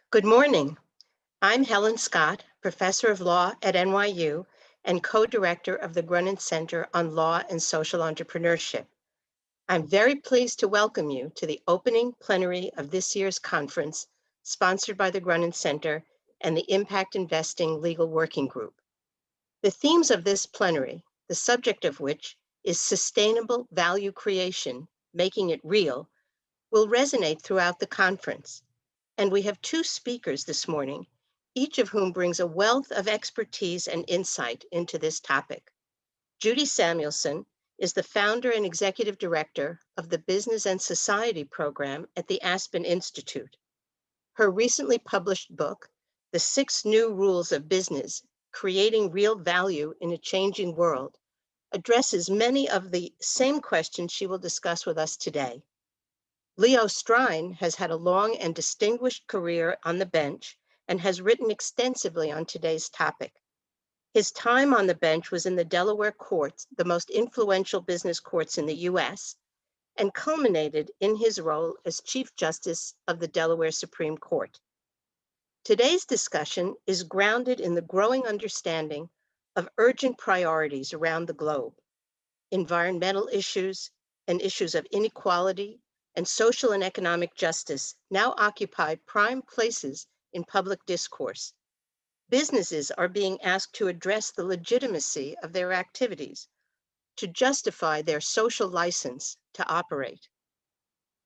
Good morning. I'm Helen Scott, Professor of Law at NYU and co-director of the Grunin Center on Law and Social Entrepreneurship. I'm very pleased to welcome you to the opening plenary of this year's conference, sponsored by the Grunin Center and the Impact Investing Legal Working Group. The themes of this plenary, the subject of which is sustainable value creation, making it real, will resonate throughout the conference. And we have two speakers this morning, each of whom brings a wealth of expertise and insight into this topic. Judy Samuelson is the founder and executive director of the Business and Society program at the Aspen Institute. Her recently published book, The 6 New Rules of Business, Creating Real Value in a Changing World, addresses many of the same questions she will discuss with us today. Leo Strine has had a long and distinguished career on the bench and has written extensively on today's topic. His time on the bench was in the Delaware courts, the most influential business courts in the US, and culminated in his role as Chief Justice of the Delaware Supreme Court. Today's discussion is grounded in the growing understanding of urgent priorities around the globe. Environmental issues and issues of inequality and social and economic justice now occupy prime places in public discourse. Businesses are being asked to address the legitimacy of their activities, to justify their social license to operate.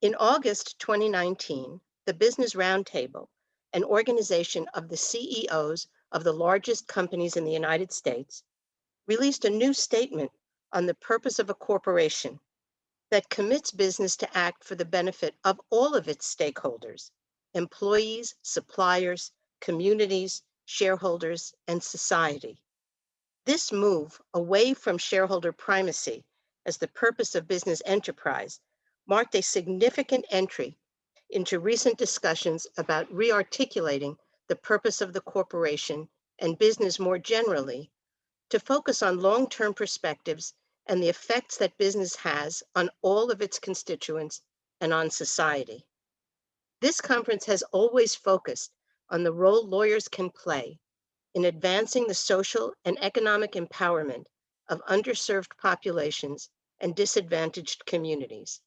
In August 2019, the Business Roundtable, an organization of the CEOs of the largest companies in the United States, released a new statement on the purpose of a corporation that commits business to act for the benefit of all of its stakeholders, employees, suppliers, communities, shareholders, and society. This move away from shareholder primacy as the purpose of business enterprise marked a significant entry into recent discussions about rearticulating the purpose of the corporation and business more generally to focus on long-term perspectives and the effects that business has on all of its constituents and on society. This conference has always focused on the role lawyers can play in advancing the social and economic empowerment of underserved populations and disadvantaged communities.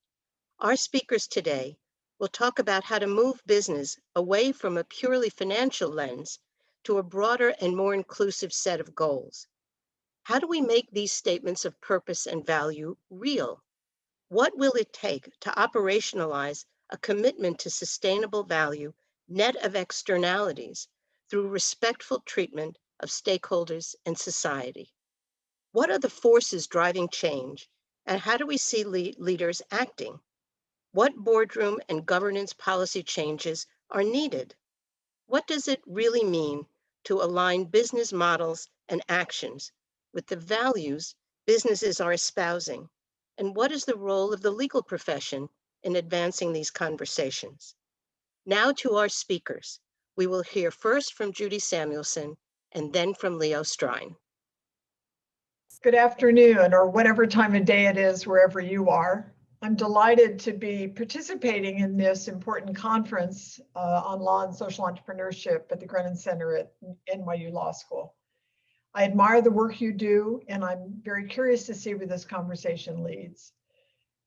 Our speakers today will talk about how to move business away from a purely financial lens to a broader and more inclusive set of goals. How do we make these statements of purpose and value real? What will it take to operationalize a commitment to sustainable value net of externalities through respectful treatment of stakeholders and society? What are the forces driving change, and how do we see leaders acting? What boardroom and governance policy changes are needed? What does it really mean to align business models and actions with the values businesses are espousing? And what is the role of the legal profession in advancing these conversations? Now to our speakers. We will hear first from Judy Samuelson and then from Leo Strine. Good afternoon, or whatever time of day it is, wherever you are. I'm delighted to be participating in this important conference on law and social entrepreneurship at the Grunin Center at NYU Law School. I admire the work you do, and I'm very curious to see where this conversation leads.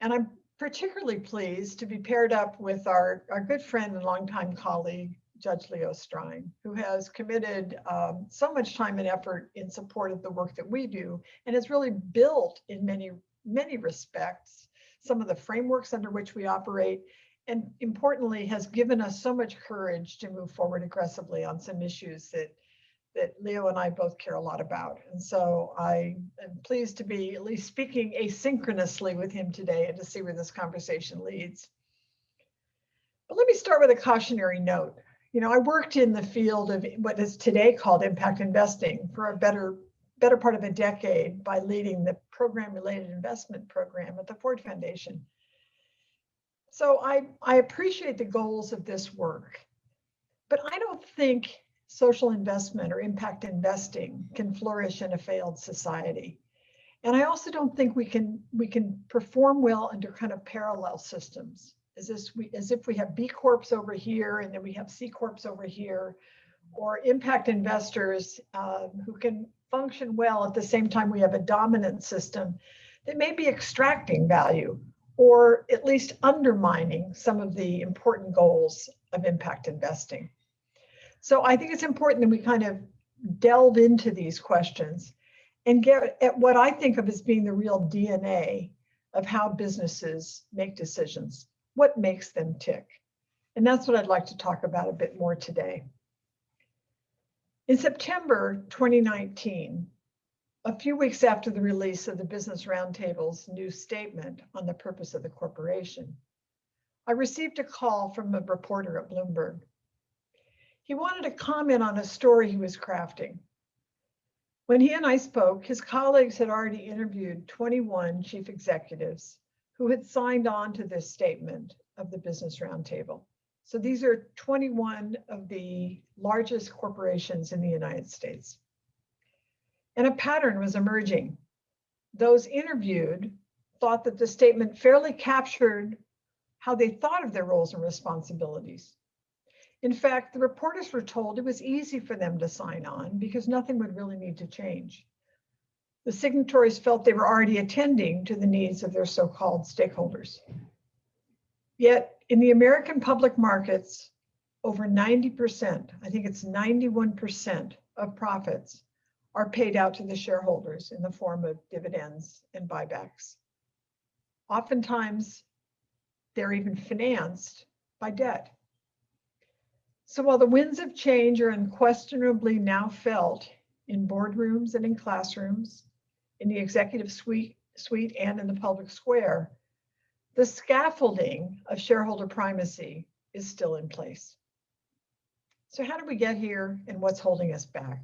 And I'm particularly pleased to be paired up with our good friend and longtime colleague, Judge Leo Strine, who has committed so much time and effort in support of the work that we do, and has really built in many respects some of the frameworks under which we operate, and importantly has given us so much courage to move forward aggressively on some issues that Leo and I both care a lot about. And so I am pleased to be at least speaking asynchronously with him today and to see where this conversation leads. But let me start with a cautionary note. You know, I worked in the field of what is today called impact investing for a better part of a decade by leading the program-related investment program at the Ford Foundation. So I appreciate the goals of this work, but I don't think social investment or impact investing can flourish in a failed society. And I also don't think we can perform well under kind of parallel systems. as if we have B Corps over here and then we have C Corps over here, or impact investors who can function well at the same time we have a dominant system that may be extracting value or at least undermining some of the important goals of impact investing. So I think it's important that we kind of delve into these questions and get at what I think of as being the real DNA of how businesses make decisions, what makes them tick. And that's what I'd like to talk about a bit more today. In September 2019, a few weeks after the release of the Business Roundtable's new statement on the purpose of the corporation, I received a call from a reporter at Bloomberg. He wanted to comment on a story he was crafting. When he and I spoke, his colleagues had already interviewed 21 chief executives who had signed on to this statement of the Business Roundtable. So these are 21 of the largest corporations in the United States. And a pattern was emerging. Those interviewed thought that the statement fairly captured how they thought of their roles and responsibilities. In fact, the reporters were told it was easy for them to sign on because nothing would really need to change. The signatories felt they were already attending to the needs of their so-called stakeholders. Yet in the American public markets, over 90%, I think it's 91% of profits are paid out to the shareholders in the form of dividends and buybacks. Oftentimes, they're even financed by debt. So while the winds of change are unquestionably now felt in boardrooms and in classrooms, in the executive suite and in the public square, the scaffolding of shareholder primacy is still in place. So how did we get here and what's holding us back?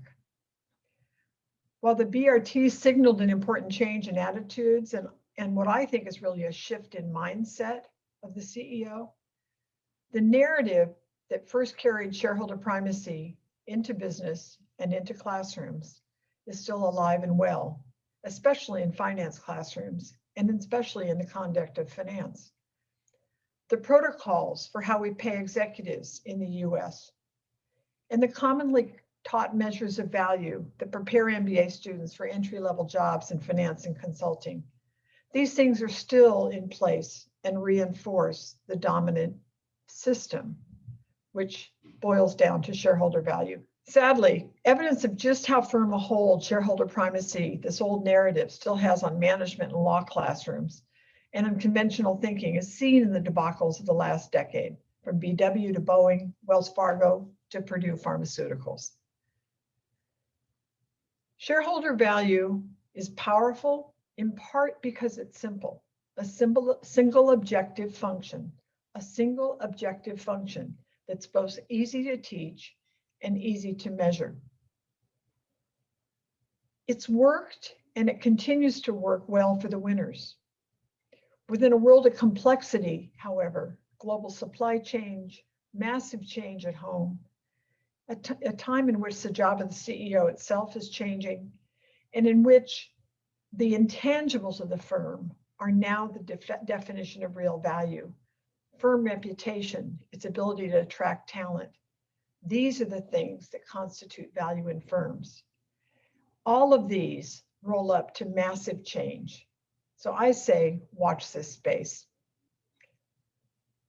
While the BRT signaled an important change in attitudes and what I think is really a shift in mindset of the CEO, the narrative that first carried shareholder primacy into business and into classrooms is still alive and well, especially in finance classrooms and especially in the conduct of finance. The protocols for how we pay executives in the US and the commonly taught measures of value that prepare MBA students for entry-level jobs in finance and consulting. These things are still in place and reinforce the dominant system, which boils down to shareholder value. Sadly, evidence of just how firm a hold shareholder primacy, this old narrative, still has on management and law classrooms and on conventional thinking is seen in the debacles of the last decade, from BW to Boeing, Wells Fargo to Purdue Pharmaceuticals. Shareholder value is powerful in part because it's simple, a single objective function that's both easy to teach and easy to measure. It's worked and it continues to work well for the winners. Within a world of complexity, however, global supply change, massive change at home, a time in which the job of the CEO itself is changing, and in which the intangibles of the firm are now the definition of real value. Firm reputation, its ability to attract talent. These are the things that constitute value in firms. All of these roll up to massive change. So I say, watch this space.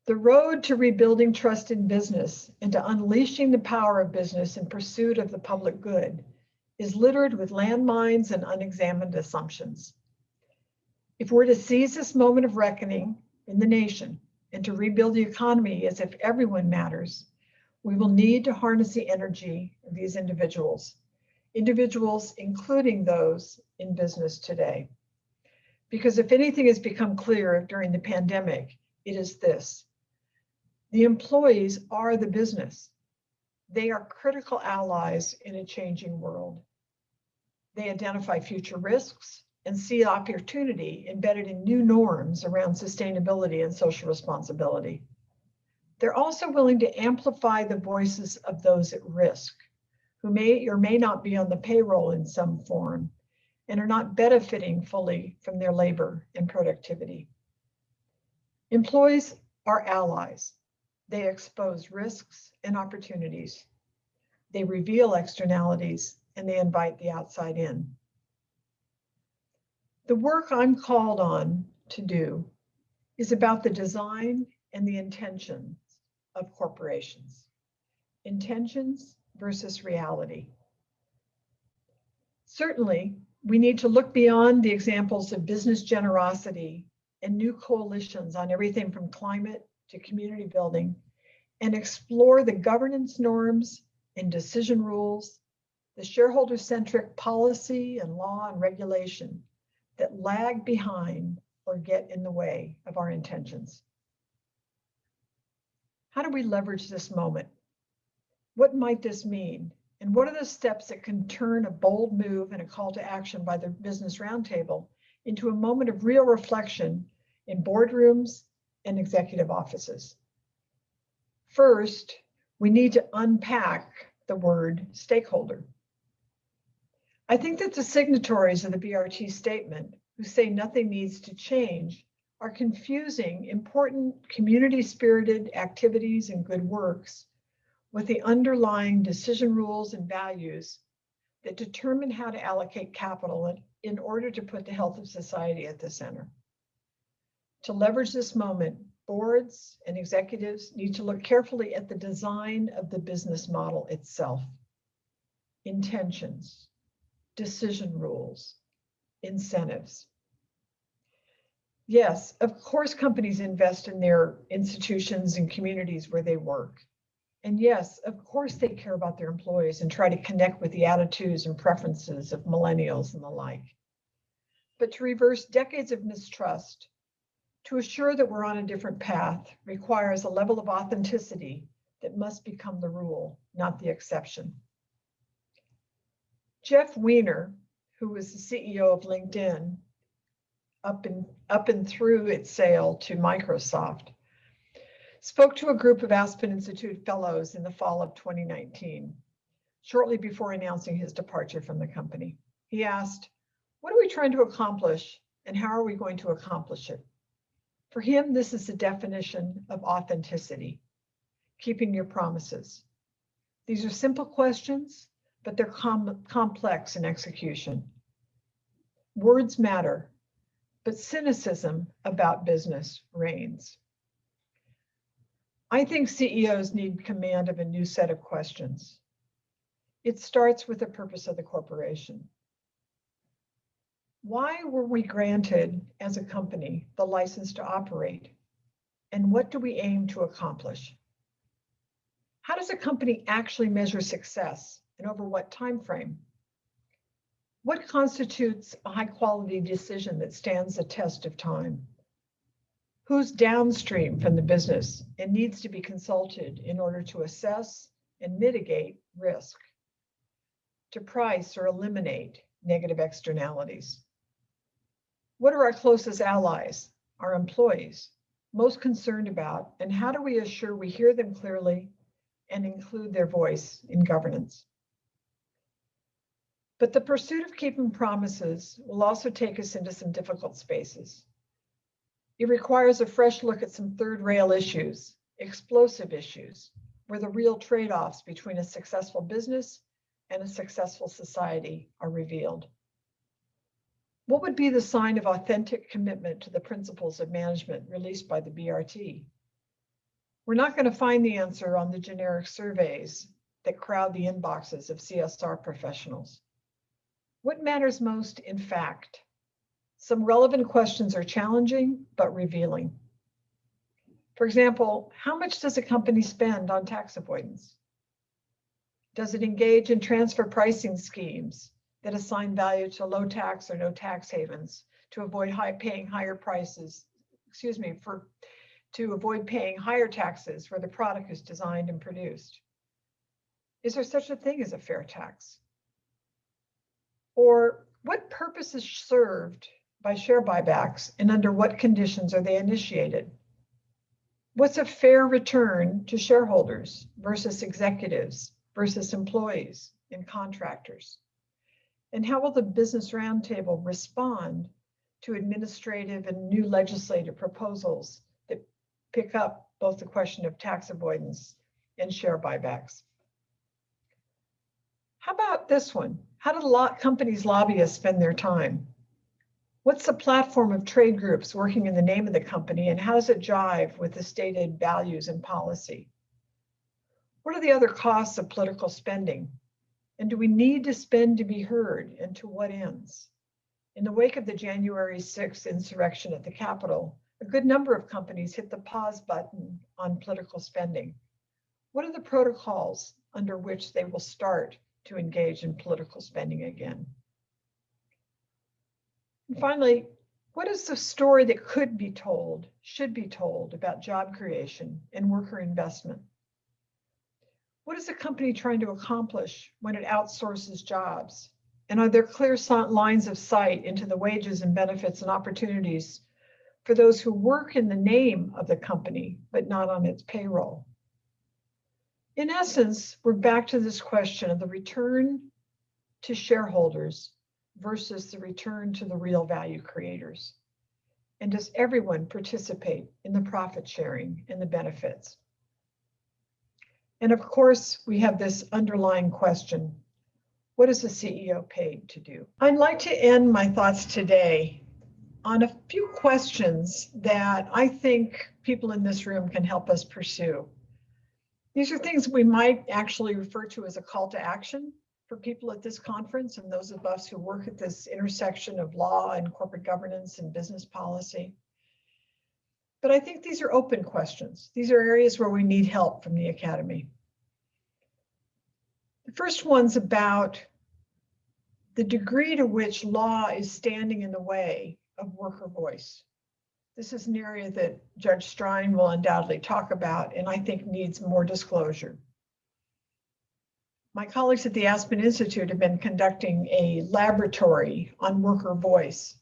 The road to rebuilding trust in business and to unleashing the power of business in pursuit of the public good is littered with landmines and unexamined assumptions. If we're to seize this moment of reckoning in the nation and to rebuild the economy as if everyone matters, we will need to harness the energy of these individuals including those in business today. Because if anything has become clear during the pandemic, it is this. The employees are the business. They are critical allies in a changing world. They identify future risks and see opportunity embedded in new norms around sustainability and social responsibility. They're also willing to amplify the voices of those at risk, who may or may not be on the payroll in some form and are not benefiting fully from their labor and productivity. Employees are allies. They expose risks and opportunities. They reveal externalities, and they invite the outside in. The work I'm called on to do is about the design and the intentions of corporations. Intentions versus reality. Certainly, we need to look beyond the examples of business generosity and new coalitions on everything from climate to community building and explore the governance norms and decision rules, the shareholder-centric policy and law and regulation that lag behind or get in the way of our intentions. How do we leverage this moment? What might this mean? And what are the steps that can turn a bold move and a call to action by the Business Roundtable into a moment of real reflection in boardrooms and executive offices? First, we need to unpack the word stakeholder. I think that the signatories of the BRT statement, who say nothing needs to change, are confusing important community-spirited activities and good works with the underlying decision rules and values that determine how to allocate capital in order to put the health of society at the center. To leverage this moment, boards and executives need to look carefully at the design of the business model itself. Intentions, decision rules, incentives. Yes, of course, companies invest in their institutions and communities where they work. And yes, of course, they care about their employees and try to connect with the attitudes and preferences of millennials and the like. But to reverse decades of mistrust, to assure that we're on a different path, requires a level of authenticity that must become the rule, not the exception. Jeff Weiner, who was the CEO of LinkedIn, up and through its sale to Microsoft, spoke to a group of Aspen Institute fellows in the fall of 2019, shortly before announcing his departure from the company. He asked, "What are we trying to accomplish, and how are we going to accomplish it?" For him, this is the definition of authenticity, keeping your promises. These are simple questions, but they're complex in execution. Words matter, but cynicism about business reigns. I think CEOs need command of a new set of questions. It starts with the purpose of the corporation. Why were we granted, as a company, the license to operate? And what do we aim to accomplish? How does a company actually measure success, and over what time frame? What constitutes a high-quality decision that stands the test of time? Who's downstream from the business and needs to be consulted in order to assess and mitigate risk, to price or eliminate negative externalities? What are our closest allies, our employees, most concerned about, and how do we assure we hear them clearly and include their voice in governance? But the pursuit of keeping promises will also take us into some difficult spaces. It requires a fresh look at some third rail issues, explosive issues, where the real trade-offs between a successful business and a successful society are revealed. What would be the sign of authentic commitment to the principles of management released by the BRT? We're not going to find the answer on the generic surveys that crowd the inboxes of CSR professionals. What matters most, in fact? Some relevant questions are challenging, but revealing. For example, how much does a company spend on tax avoidance? Does it engage in transfer pricing schemes that assign value to low tax or no tax havens to avoid paying higher taxes where the product is designed and produced? Is there such a thing as a fair tax? Or what purpose is served by share buybacks, and under what conditions are they initiated? What's a fair return to shareholders versus executives versus employees and contractors? And how will the Business Roundtable respond to administrative and new legislative proposals that pick up both the question of tax avoidance and share buybacks. How about this one? How do companies' lobbyists spend their time? What's the platform of trade groups working in the name of the company, and how does it jive with the stated values and policy? What are the other costs of political spending? And do we need to spend to be heard, and to what ends? In the wake of the January 6th insurrection at the Capitol, a good number of companies hit the pause button on political spending. What are the protocols under which they will start to engage in political spending again? And finally, what is the story that could be told, should be told about job creation and worker investment? What is a company trying to accomplish when it outsources jobs? And are there clear lines of sight into the wages and benefits and opportunities for those who work in the name of the company, but not on its payroll? In essence, we're back to this question of the return to shareholders versus the return to the real value creators. And does everyone participate in the profit sharing and the benefits? And of course, we have this underlying question: what is a CEO paid to do? I'd like to end my thoughts today on a few questions that I think people in this room can help us pursue. These are things we might actually refer to as a call to action for people at this conference and those of us who work at this intersection of law and corporate governance and business policy. But I think these are open questions. These are areas where we need help from the Academy. The first one's about the degree to which law is standing in the way of worker voice. This is an area that Judge Strine will undoubtedly talk about, and I think needs more disclosure. My colleagues at the Aspen Institute have been conducting a laboratory on worker voice,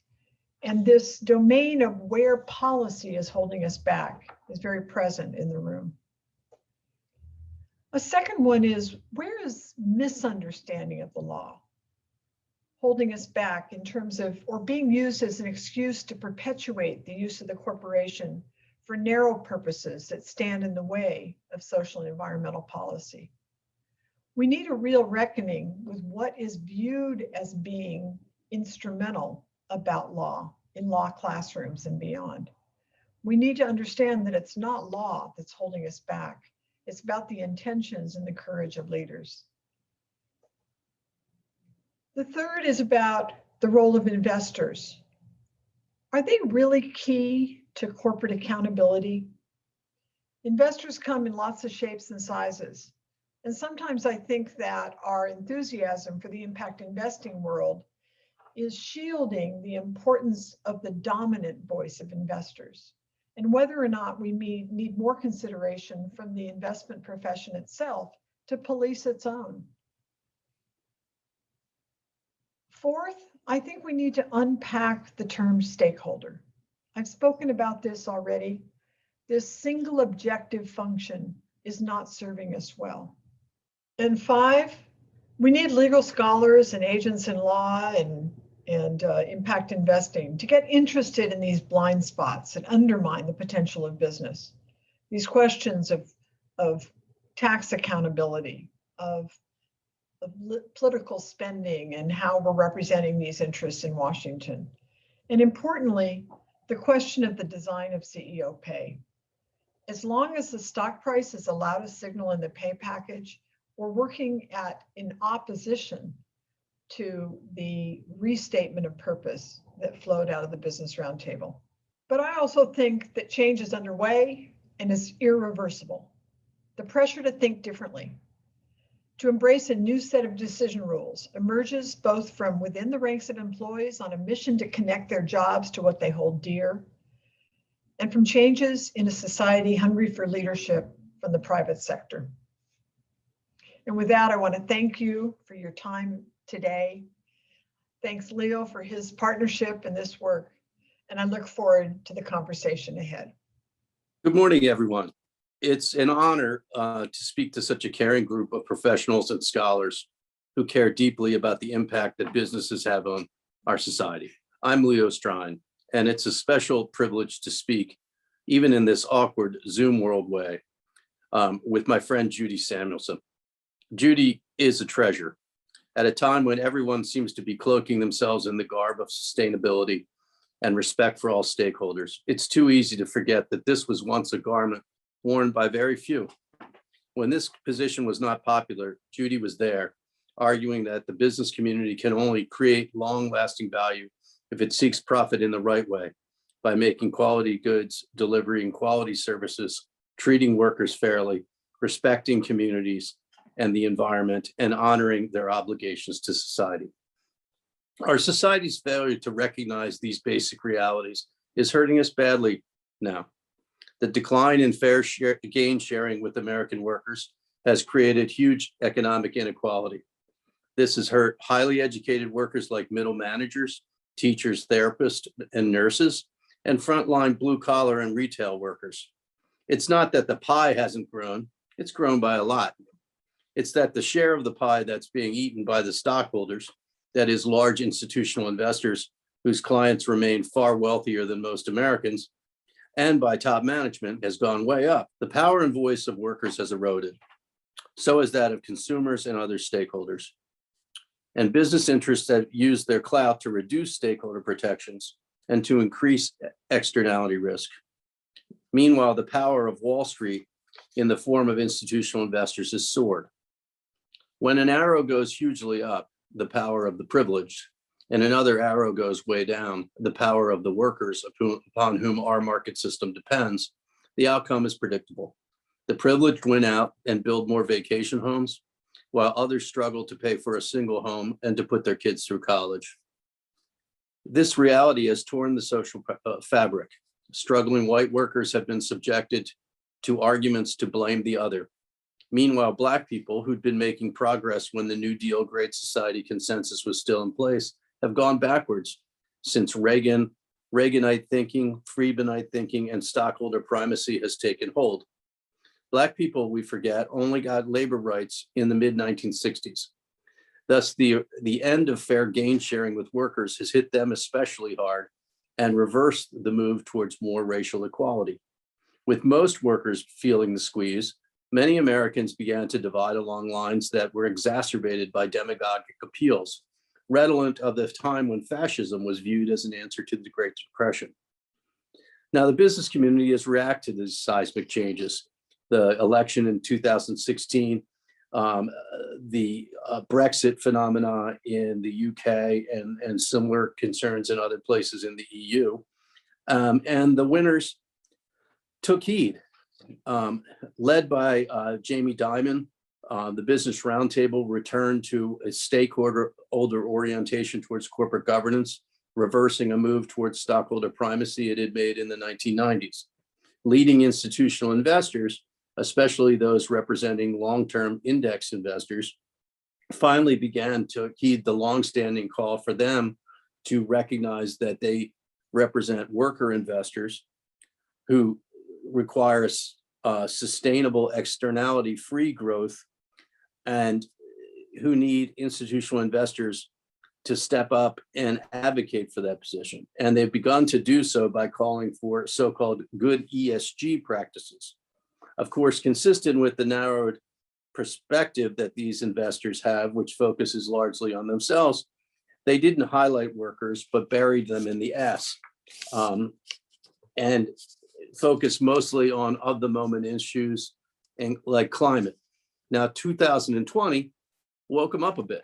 and this domain of where policy is holding us back is very present in the room. A second one is, where is misunderstanding of the law holding us back in terms of, or being used as an excuse to perpetuate the use of the corporation for narrow purposes that stand in the way of social and environmental policy? We need a real reckoning with what is viewed as being instrumental about law in law classrooms and beyond. We need to understand that it's not law that's holding us back. It's about the intentions and the courage of leaders. The third is about the role of investors. Are they really key to corporate accountability? Investors come in lots of shapes and sizes. And sometimes I think that our enthusiasm for the impact investing world is shielding the importance of the dominant voice of investors, and whether or not we need more consideration from the investment profession itself to police its own. Fourth, I think we need to unpack the term stakeholder. I've spoken about this already. This single objective function is not serving us well. And five, we need legal scholars and agents in law and impact investing to get interested in these blind spots that undermine the potential of business. These questions of tax accountability, of political spending and how we're representing these interests in Washington. And importantly, the question of the design of CEO pay. As long as the stock price is allowed a signal in the pay package, we're working in opposition to the restatement of purpose that flowed out of the Business Roundtable. But I also think that change is underway and is irreversible. The pressure to think differently, to embrace a new set of decision rules, emerges both from within the ranks of employees on a mission to connect their jobs to what they hold dear, and from changes in a society hungry for leadership from the private sector. And with that, I want to thank you for your time today. Thanks, Leo, for his partnership in this work, and I look forward to the conversation ahead. Good morning, everyone. It's an honor to speak to such a caring group of professionals and scholars who care deeply about the impact that businesses have on our society. I'm Leo Strine, and it's a special privilege to speak even in this awkward Zoom world way, with my friend Judy Samuelson. Judy is a treasure. At a time when everyone seems to be cloaking themselves in the garb of sustainability and respect for all stakeholders, it's too easy to forget that this was once a garment worn by very few. When this position was not popular, Judy was there, arguing that the business community can only create long-lasting value if it seeks profit in the right way, by making quality goods, delivering quality services, treating workers fairly, respecting communities and the environment, and honoring their obligations to society. Our society's failure to recognize these basic realities is hurting us badly now. The decline in fair gain sharing with American workers has created huge economic inequality. This has hurt highly educated workers like middle managers, teachers, therapists, and nurses, and frontline blue collar and retail workers. It's not that the pie hasn't grown, it's grown by a lot. It's that the share of the pie that's being eaten by the stockholders, that is large institutional investors whose clients remain far wealthier than most Americans, and by top management has gone way up. The power and voice of workers has eroded. So has that of consumers and other stakeholders. And business interests have used their clout to reduce stakeholder protections and to increase externality risk. Meanwhile, the power of Wall Street in the form of institutional investors has soared. When an arrow goes hugely up, the power of the privileged, and another arrow goes way down, the power of the workers upon whom our market system depends, the outcome is predictable. The privileged win out and build more vacation homes, while others struggle to pay for a single home and to put their kids through college. This reality has torn the social fabric. Struggling white workers have been subjected to arguments to blame the other. Meanwhile, Black people who'd been making progress when the New Deal Great Society consensus was still in place have gone backwards since Reaganite thinking, Friedmanite thinking, and stockholder primacy has taken hold. Black people, we forget, only got labor rights in the mid-1960s. Thus, the end of fair gain sharing with workers has hit them especially hard and reversed the move towards more racial equality. With most workers feeling the squeeze, many Americans began to divide along lines that were exacerbated by demagogic appeals, redolent of the time when fascism was viewed as an answer to the Great Depression. Now, the business community has reacted to these seismic changes. The election in 2016, the Brexit phenomena in the UK and similar concerns in other places in the EU. And the winners took heed. Led by Jamie Dimon, the Business Roundtable returned to a stakeholder orientation towards corporate governance, reversing a move towards stockholder primacy it had made in the 1990s. Leading institutional investors, especially those representing long-term index investors, finally began to heed the longstanding call for them to recognize that they represent worker investors who require sustainable externality-free growth and who need institutional investors to step up and advocate for that position. And they've begun to do so by calling for so-called good ESG practices. Of course, consistent with the narrowed perspective that these investors have, which focuses largely on themselves, they didn't highlight workers, but buried them in the S, and focus mostly on of the moment issues and like climate. Now, 2020 woke them up a bit,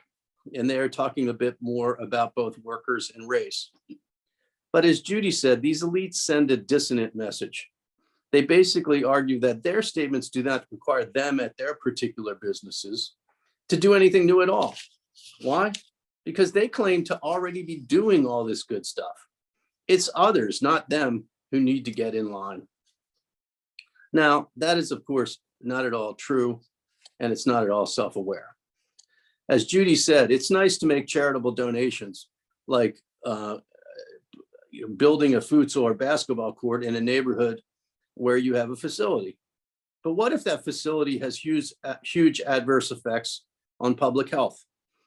and they're talking a bit more about both workers and race. But as Judy said, these elites send a dissonant message. They basically argue that their statements do not require them at their particular businesses to do anything new at all. Why? Because they claim to already be doing all this good stuff. It's others, not them, who need to get in line. Now, that is, of course, not at all true, and it's not at all self-aware. As Judy said, it's nice to make charitable donations, like building a futsal or basketball court in a neighborhood where you have a facility. But what if that facility has huge adverse effects on public health?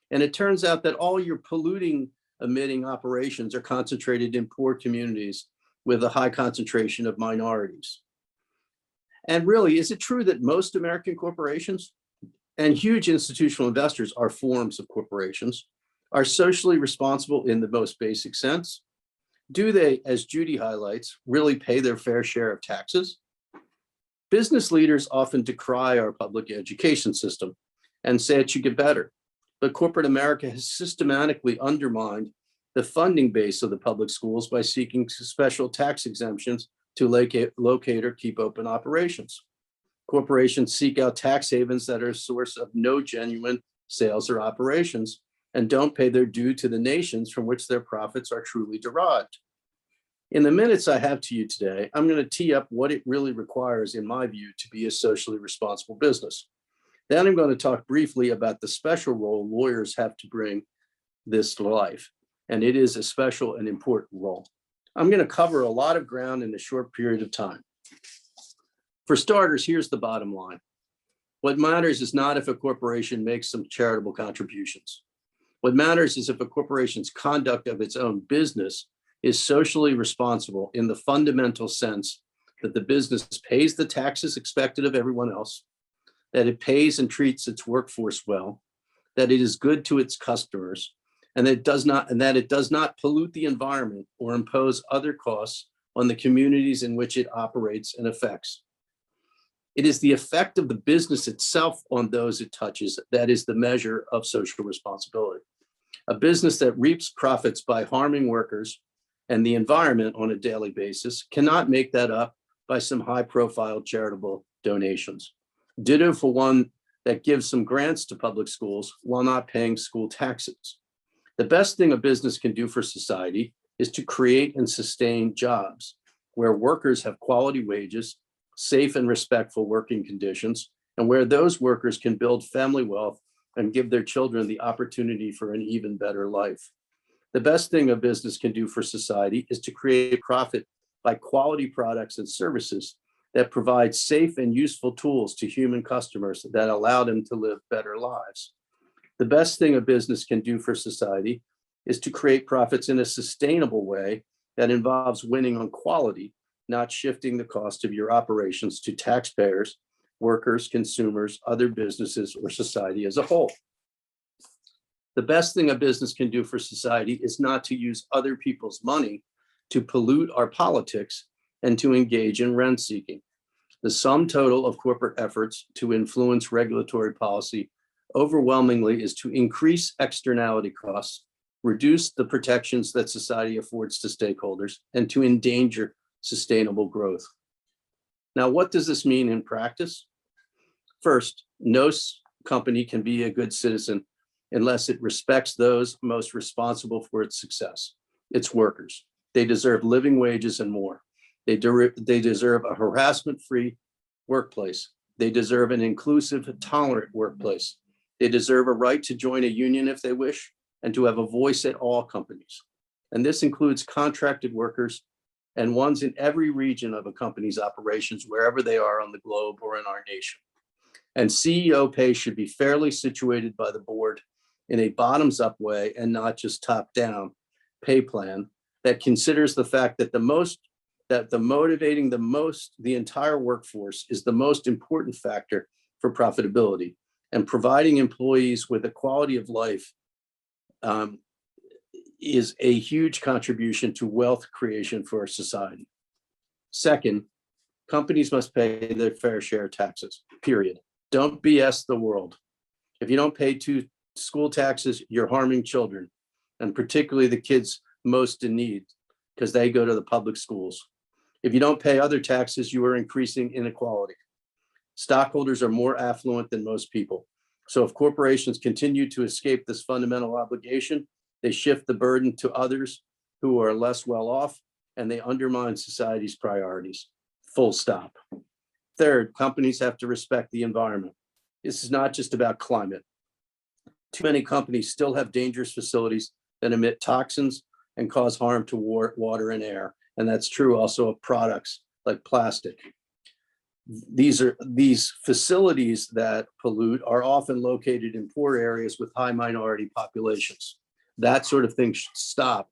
And it turns out that all your polluting, emitting operations are concentrated in poor communities with a high concentration of minorities. And really, is it true that most American corporations and huge institutional investors are forms of corporations, are socially responsible in the most basic sense? Do they, as Judy highlights, really pay their fair share of taxes? Business leaders often decry our public education system and say it should get better. But corporate America has systematically undermined the funding base of the public schools by seeking special tax exemptions to locate or keep open operations. Corporations seek out tax havens that are a source of no genuine sales or operations and don't pay their due to the nations from which their profits are truly derived. In the minutes I have to you today, I'm going to tee up what it really requires, in my view, to be a socially responsible business. Then I'm going to talk briefly about the special role lawyers have to bring this to life. And it is a special and important role. I'm going to cover a lot of ground in a short period of time. For starters, here's the bottom line. What matters is not if a corporation makes some charitable contributions. What matters is if a corporation's conduct of its own business is socially responsible in the fundamental sense that the business pays the taxes expected of everyone else, that it pays and treats its workforce well, that it is good to its customers, and that it does not pollute the environment or impose other costs on the communities in which it operates and affects. It is the effect of the business itself on those it touches that is the measure of social responsibility. A business that reaps profits by harming workers and the environment on a daily basis cannot make that up by some high-profile charitable donations. Ditto for one that gives some grants to public schools while not paying school taxes. The best thing a business can do for society is to create and sustain jobs where workers have quality wages, safe and respectful working conditions, and where those workers can build family wealth and give their children the opportunity for an even better life. The best thing a business can do for society is to create profit by quality products and services that provide safe and useful tools to human customers that allow them to live better lives. The best thing a business can do for society is to create profits in a sustainable way that involves winning on quality, not shifting the cost of your operations to taxpayers, workers, consumers, other businesses, or society as a whole. The best thing a business can do for society is not to use other people's money to pollute our politics and to engage in rent seeking. The sum total of corporate efforts to influence regulatory policy overwhelmingly is to increase externality costs, reduce the protections that society affords to stakeholders, and to endanger sustainable growth. Now, what does this mean in practice? First, no company can be a good citizen unless it respects those most responsible for its success, its workers. They deserve living wages and more. They deserve a harassment-free workplace. They deserve an inclusive, tolerant workplace. They deserve a right to join a union if they wish, and to have a voice at all companies. And this includes contracted workers and ones in every region of a company's operations, wherever they are on the globe or in our nation. And CEO pay should be fairly situated by the board in a bottoms-up way and not just top-down pay plan that considers the fact that the entire workforce is the most important factor for profitability, and providing employees with a quality of life is a huge contribution to wealth creation for society. Second, companies must pay their fair share of taxes, period. Don't BS the world. If you don't pay school taxes, you're harming children, and particularly the kids most in need, because they go to the public schools. If you don't pay other taxes, you are increasing inequality. Stockholders are more affluent than most people. So if corporations continue to escape this fundamental obligation, they shift the burden to others who are less well off, and they undermine society's priorities. Full stop. Third, companies have to respect the environment. This is not just about climate. Too many companies still have dangerous facilities that emit toxins and cause harm to water and air. And that's true also of products like plastic. These facilities that pollute are often located in poor areas with high minority populations. That sort of thing should stop.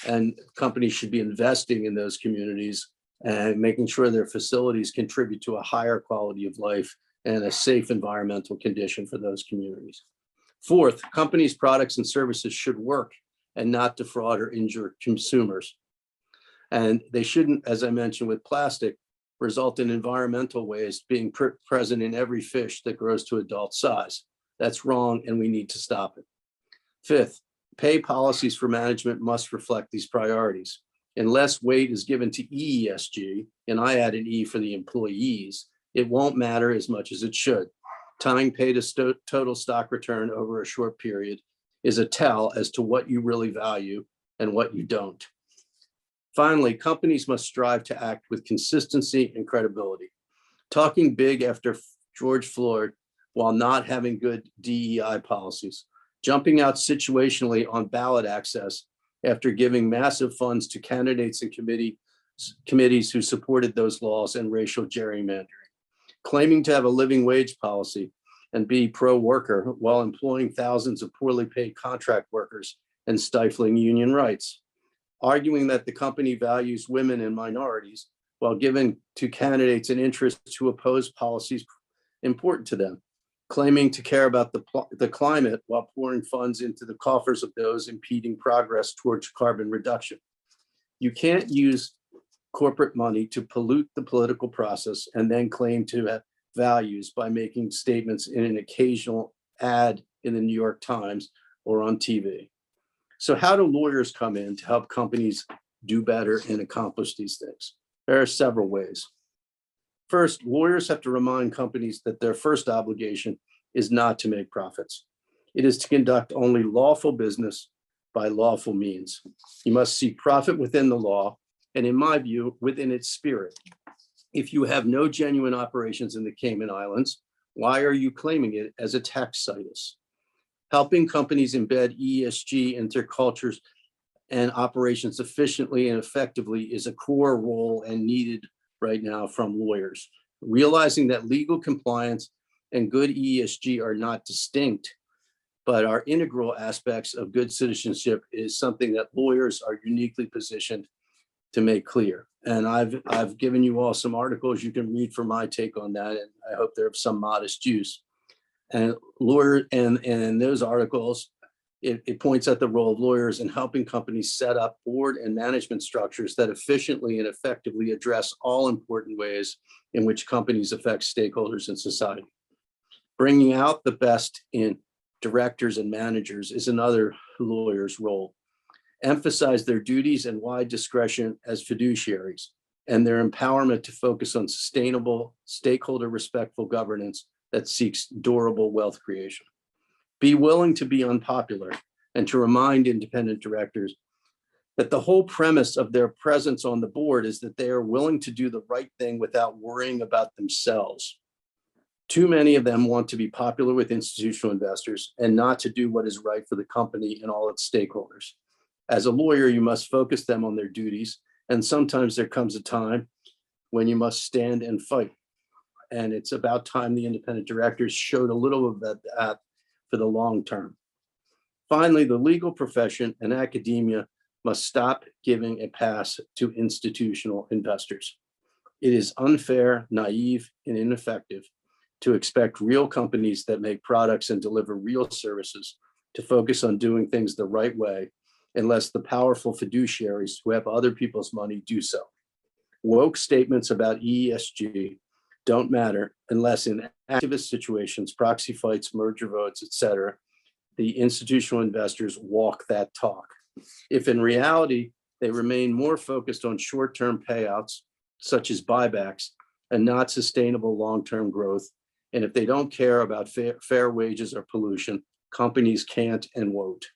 And companies should be investing in those communities and making sure their facilities contribute to a higher quality of life and a safe environmental condition for those communities. Fourth, companies' products and services should work and not defraud or injure consumers. And they shouldn't, as I mentioned with plastic, result in environmental waste being present in every fish that grows to adult size. That's wrong, and we need to stop it. Fifth, pay policies for management must reflect these priorities. Unless weight is given to ESG, and I add an E for the employees, it won't matter as much as it should. Tying pay to total stock return over a short period is a tell as to what you really value and what you don't. Finally, companies must strive to act with consistency and credibility. Talking big after George Floyd while not having good DEI policies, jumping out situationally on ballot access after giving massive funds to candidates and committees who supported those laws and racial gerrymandering, claiming to have a living wage policy and be pro-worker while employing thousands of poorly paid contract workers and stifling union rights, arguing that the company values women and minorities while giving to candidates an interest to oppose policies important to them, claiming to care about the climate while pouring funds into the coffers of those impeding progress towards carbon reduction. You can't use corporate money to pollute the political process and then claim to have values by making statements in an occasional ad in the New York Times or on TV. So how do lawyers come in to help companies do better and accomplish these things? There are several ways. First, lawyers have to remind companies that their first obligation is not to make profits. It is to conduct only lawful business by lawful means. You must seek profit within the law, and in my view, within its spirit. If you have no genuine operations in the Cayman Islands, why are you claiming it as a tax situs? Helping companies embed ESG into their cultures and operations efficiently and effectively is a core role and needed right now from lawyers. Realizing that legal compliance and good ESG are not distinct, but are integral aspects of good citizenship is something that lawyers are uniquely positioned to make clear. And I've given you all some articles you can read for my take on that, and I hope they're of some modest use. And in those articles, it points at the role of lawyers in helping companies set up board and management structures that efficiently and effectively address all important ways in which companies affect stakeholders in society. Bringing out the best in directors and managers is another lawyer's role. Emphasize their duties and wide discretion as fiduciaries and their empowerment to focus on sustainable, stakeholder respectful governance that seeks durable wealth creation. Be willing to be unpopular and to remind independent directors that the whole premise of their presence on the board is that they are willing to do the right thing without worrying about themselves. Too many of them want to be popular with institutional investors and not to do what is right for the company and all its stakeholders. As a lawyer, you must focus them on their duties, and sometimes there comes a time when you must stand and fight. And it's about time the independent directors showed a little of that for the long term. Finally, the legal profession and academia must stop giving a pass to institutional investors. It is unfair, naive, and ineffective to expect real companies that make products and deliver real services to focus on doing things the right way unless the powerful fiduciaries who have other people's money do so. Woke statements about ESG don't matter unless in activist situations, proxy fights, merger votes, et cetera, the institutional investors walk that talk. If in reality, they remain more focused on short-term payouts, such as buybacks, and not sustainable long-term growth, and if they don't care about fair wages or pollution, companies can't and won't.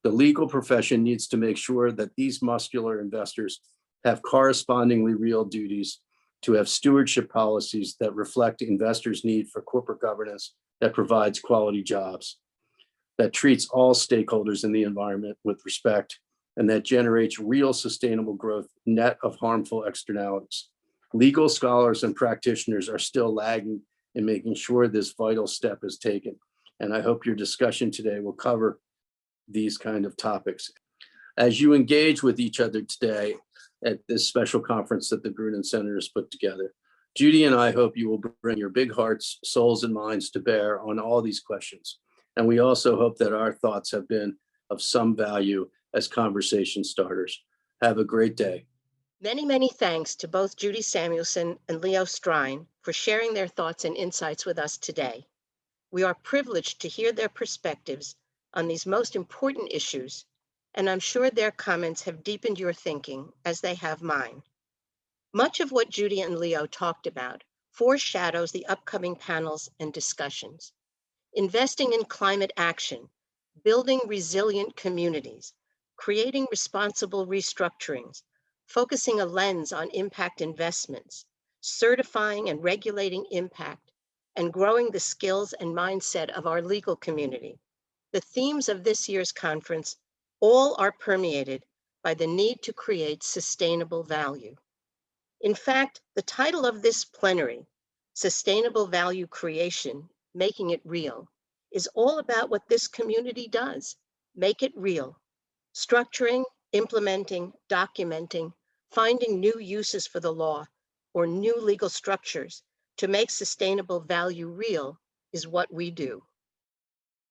The legal profession needs to make sure that these muscular investors have correspondingly real duties to have stewardship policies that reflect investors' need for corporate governance that provides quality jobs, that treats all stakeholders in the environment with respect, and that generates real sustainable growth net of harmful externalities. Legal scholars and practitioners are still lagging in making sure this vital step is taken. And I hope your discussion today will cover these kind of topics. As you engage with each other today at this special conference that the Grunin Center has put together, Judy and I hope you will bring your big hearts, souls, and minds to bear on all these questions. And we also hope that our thoughts have been of some value as conversation starters. Have a great day. Many, many thanks to both Judy Samuelson and Leo Strine for sharing their thoughts and insights with us today. We are privileged to hear their perspectives on these most important issues, and I'm sure their comments have deepened your thinking as they have mine. Much of what Judy and Leo talked about foreshadows the upcoming panels and discussions. Investing in climate action, building resilient communities, creating responsible restructurings, focusing a lens on impact investments, certifying and regulating impact, and growing the skills and mindset of our legal community. The themes of this year's conference all are permeated by the need to create sustainable value. In fact, the title of this plenary, Sustainable Value Creation, Making It Real, is all about what this community does, make it real. Structuring, implementing, documenting, finding new uses for the law or new legal structures to make sustainable value real is what we do.